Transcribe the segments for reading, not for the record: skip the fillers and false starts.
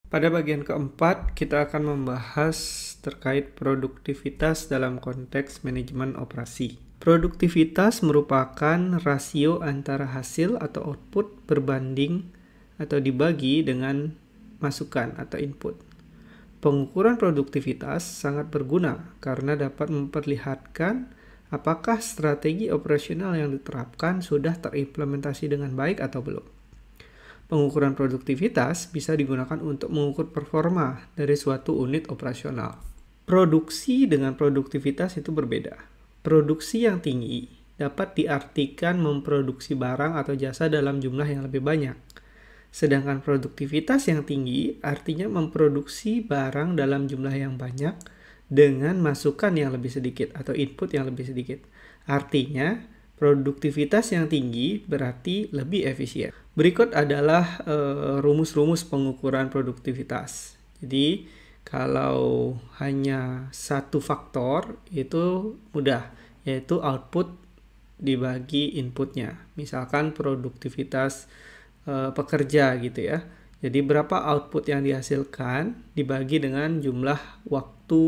Pada bagian keempat, kita akan membahas terkait produktivitas dalam konteks manajemen operasi. Produktivitas merupakan rasio antara hasil atau output berbanding atau dibagi dengan masukan atau input. Pengukuran produktivitas sangat berguna karena dapat memperlihatkan apakah strategi operasional yang diterapkan sudah terimplementasi dengan baik atau belum. Pengukuran produktivitas bisa digunakan untuk mengukur performa dari suatu unit operasional. Produksi dengan produktivitas itu berbeda. Produksi yang tinggi dapat diartikan memproduksi barang atau jasa dalam jumlah yang lebih banyak. Sedangkan produktivitas yang tinggi artinya memproduksi barang dalam jumlah yang banyak dengan masukan yang lebih sedikit atau input yang lebih sedikit. Artinya, produktivitas yang tinggi berarti lebih efisien. Berikut adalah rumus-rumus pengukuran produktivitas. Jadi, kalau hanya satu faktor itu mudah, yaitu output dibagi inputnya. Misalkan produktivitas pekerja gitu ya. Jadi berapa output yang dihasilkan dibagi dengan jumlah waktu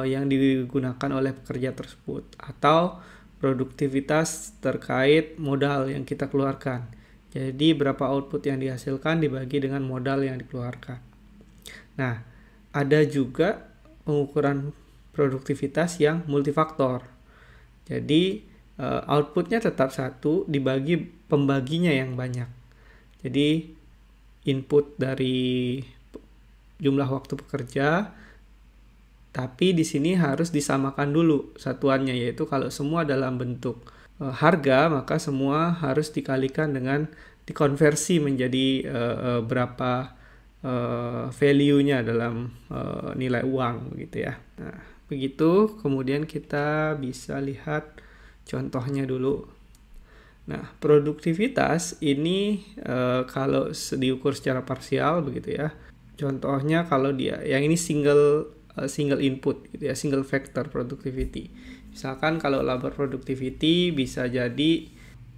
yang digunakan oleh pekerja tersebut, atau produktivitas terkait modal yang kita keluarkan. Jadi berapa output yang dihasilkan dibagi dengan modal yang dikeluarkan. Nah, ada juga pengukuran produktivitas yang multifaktor. Jadi outputnya tetap satu dibagi pembaginya yang banyak. Jadi input dari jumlah waktu pekerja, tapi di sini harus disamakan dulu satuannya, yaitu kalau semua dalam bentuk harga, maka semua harus dikalikan dengan dikonversi menjadi berapa value-nya dalam nilai uang gitu ya. Nah, begitu kemudian kita bisa lihat contohnya dulu. Nah, produktivitas ini kalau diukur secara parsial begitu ya. Contohnya kalau dia yang ini single input gitu ya, single factor productivity. Misalkan kalau labor productivity bisa jadi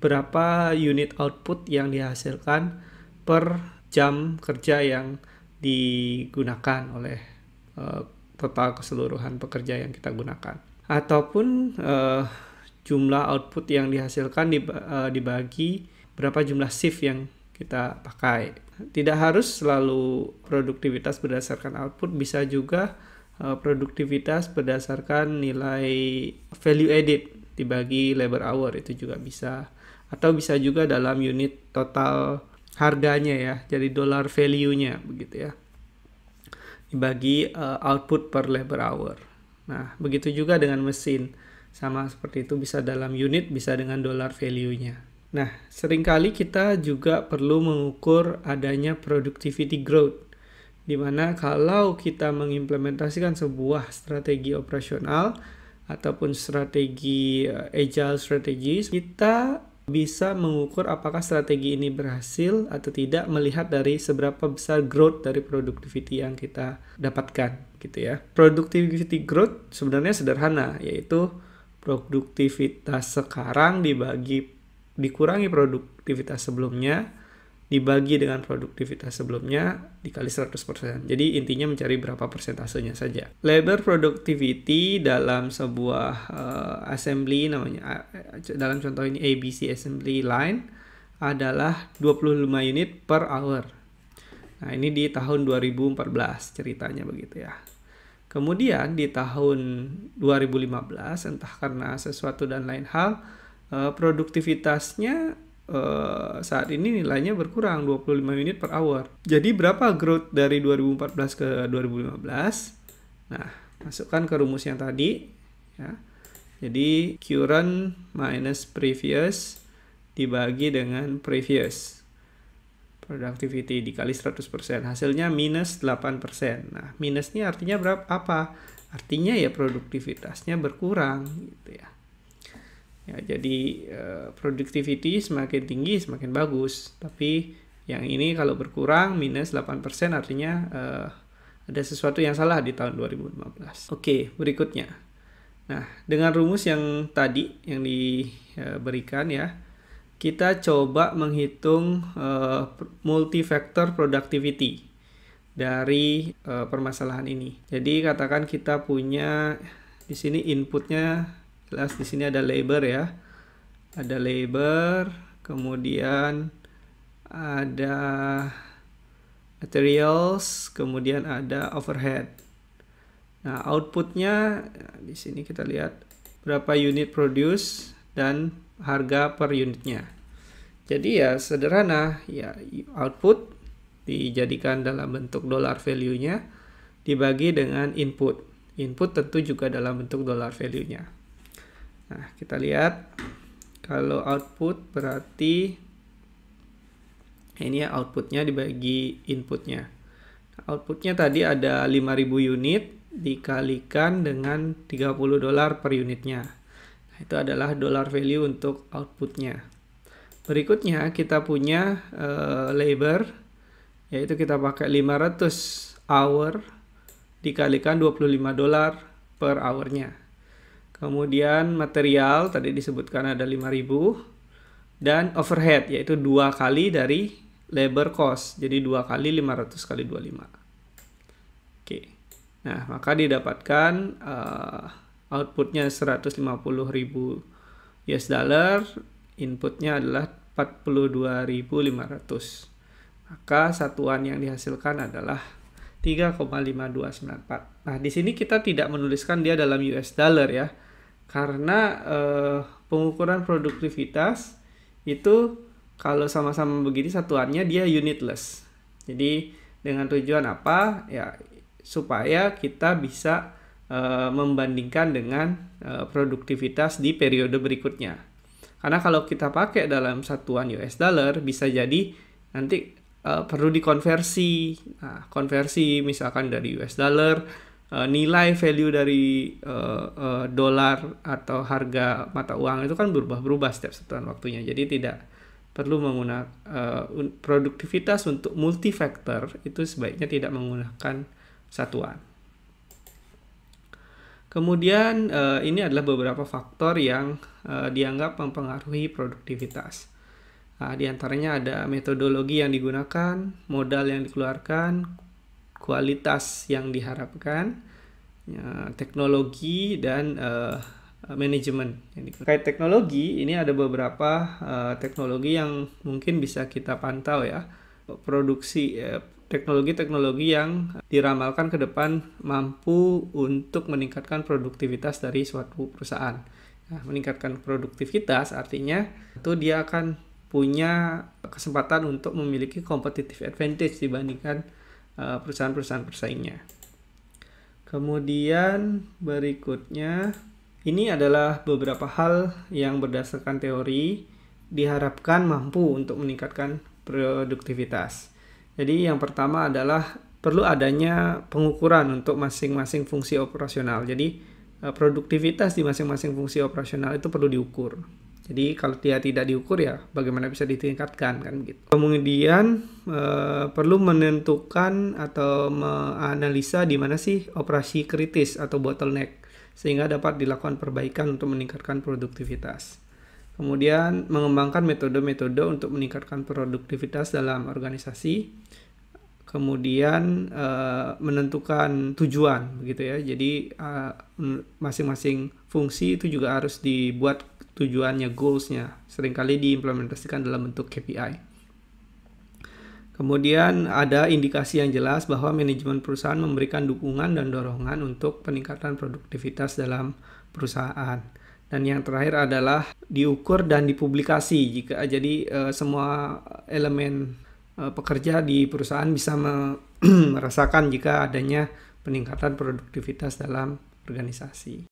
berapa unit output yang dihasilkan per jam kerja yang digunakan oleh total keseluruhan pekerja yang kita gunakan. Ataupun jumlah output yang dihasilkan dibagi berapa jumlah shift yang kita pakai. Tidak harus selalu produktivitas berdasarkan output, bisa juga produktivitas berdasarkan nilai value added dibagi labor hour, itu juga bisa. Atau bisa juga dalam unit total harganya ya, jadi dollar value-nya begitu ya, dibagi output per labor hour. Nah, begitu juga dengan mesin, sama seperti itu, bisa dalam unit, bisa dengan dollar value-nya. Nah, seringkali kita juga perlu mengukur adanya productivity growth, di mana kalau kita mengimplementasikan sebuah strategi operasional ataupun strategi agile strategies, kita bisa mengukur apakah strategi ini berhasil atau tidak melihat dari seberapa besar growth dari productivity yang kita dapatkan gitu ya. Productivity growth sebenarnya sederhana, yaitu produktivitas sekarang dikurangi produktivitas sebelumnya, dibagi dengan produktivitas sebelumnya, dikali 100%. Jadi intinya mencari berapa persentasenya saja. Labor productivity dalam sebuah assembly, namanya dalam contoh ini ABC assembly line, adalah 25 unit per hour. Nah, ini di tahun 2014 ceritanya begitu ya. Kemudian di tahun 2015, entah karena sesuatu dan lain hal, produktivitasnya saat ini nilainya berkurang 25 unit per hour. Jadi berapa growth dari 2014 ke 2015? Nah, masukkan ke rumus yang tadi ya. Jadi current minus previous dibagi dengan previous productivity dikali 100%, hasilnya minus 8%. Nah, minusnya artinya apa? Artinya ya produktivitasnya berkurang gitu ya. Ya, jadi productivity semakin tinggi semakin bagus, tapi yang ini kalau berkurang minus 8% artinya ada sesuatu yang salah di tahun 2015. Oke, berikutnya. Nah, dengan rumus yang tadi yang diberikan ya, kita coba menghitung multi-factor productivity dari permasalahan ini. Jadi katakan kita punya di sini inputnya jelas, di sini ada labor ya. Ada labor, kemudian ada materials, kemudian ada overhead. Nah, outputnya di sini kita lihat berapa unit produce dan harga per unitnya. Jadi ya sederhana, ya output dijadikan dalam bentuk dollar value-nya dibagi dengan input. Input tentu juga dalam bentuk dollar value-nya. Nah, kita lihat kalau output berarti ini ya outputnya dibagi inputnya. Nah, outputnya tadi ada 5.000 unit dikalikan dengan 30 dolar per unitnya. Nah, itu adalah dollar value untuk outputnya. Berikutnya kita punya labor, yaitu kita pakai 500 hour dikalikan 25 dolar per hournya. Kemudian material tadi disebutkan ada 5.000 dan overhead yaitu 2 kali dari labor cost. Jadi 2 kali 500 kali 25. Oke. Nah, maka didapatkan outputnya 150.000 US dollar, inputnya adalah 42.500. Maka satuan yang dihasilkan adalah 3,5294. Nah, di sini kita tidak menuliskan dia dalam US dollar ya. Karena pengukuran produktivitas itu kalau sama-sama begini satuannya dia unitless. Jadi dengan tujuan apa? Ya supaya kita bisa membandingkan dengan produktivitas di periode berikutnya. Karena kalau kita pakai dalam satuan US dollar bisa jadi nanti perlu dikonversi. Nah, konversi misalkan dari US dollar, nilai value dari dolar atau harga mata uang itu kan berubah-berubah setiap satuan waktunya. Jadi tidak perlu menggunakan produktivitas untuk multifaktor, itu sebaiknya tidak menggunakan satuan. Kemudian ini adalah beberapa faktor yang dianggap mempengaruhi produktivitas. Nah, di antaranya ada metodologi yang digunakan, modal yang dikeluarkan, kualitas yang diharapkan, teknologi, dan manajemen. Terkait teknologi, ini ada beberapa teknologi yang mungkin bisa kita pantau ya. Produksi teknologi-teknologi yang diramalkan ke depan mampu untuk meningkatkan produktivitas dari suatu perusahaan. Nah, meningkatkan produktivitas artinya itu dia akan punya kesempatan untuk memiliki competitive advantage dibandingkan perusahaan-perusahaan persaingnya. Kemudian berikutnya, ini adalah beberapa hal yang berdasarkan teori diharapkan mampu untuk meningkatkan produktivitas. Jadi yang pertama adalah perlu adanya pengukuran untuk masing-masing fungsi operasional. Jadi produktivitas di masing-masing fungsi operasional itu perlu diukur. Jadi kalau dia tidak diukur ya bagaimana bisa ditingkatkan kan gitu. Kemudian perlu menentukan atau menganalisa di mana sih operasi kritis atau bottleneck sehingga dapat dilakukan perbaikan untuk meningkatkan produktivitas. Kemudian mengembangkan metode-metode untuk meningkatkan produktivitas dalam organisasi. Kemudian menentukan tujuan begitu ya. Jadi masing-masing fungsi itu juga harus dibuat tujuannya, goals-nya, seringkali diimplementasikan dalam bentuk KPI. Kemudian ada indikasi yang jelas bahwa manajemen perusahaan memberikan dukungan dan dorongan untuk peningkatan produktivitas dalam perusahaan. Dan yang terakhir adalah diukur dan dipublikasi. Jika jadi semua elemen pekerja di perusahaan bisa merasakan jika adanya peningkatan produktivitas dalam organisasi.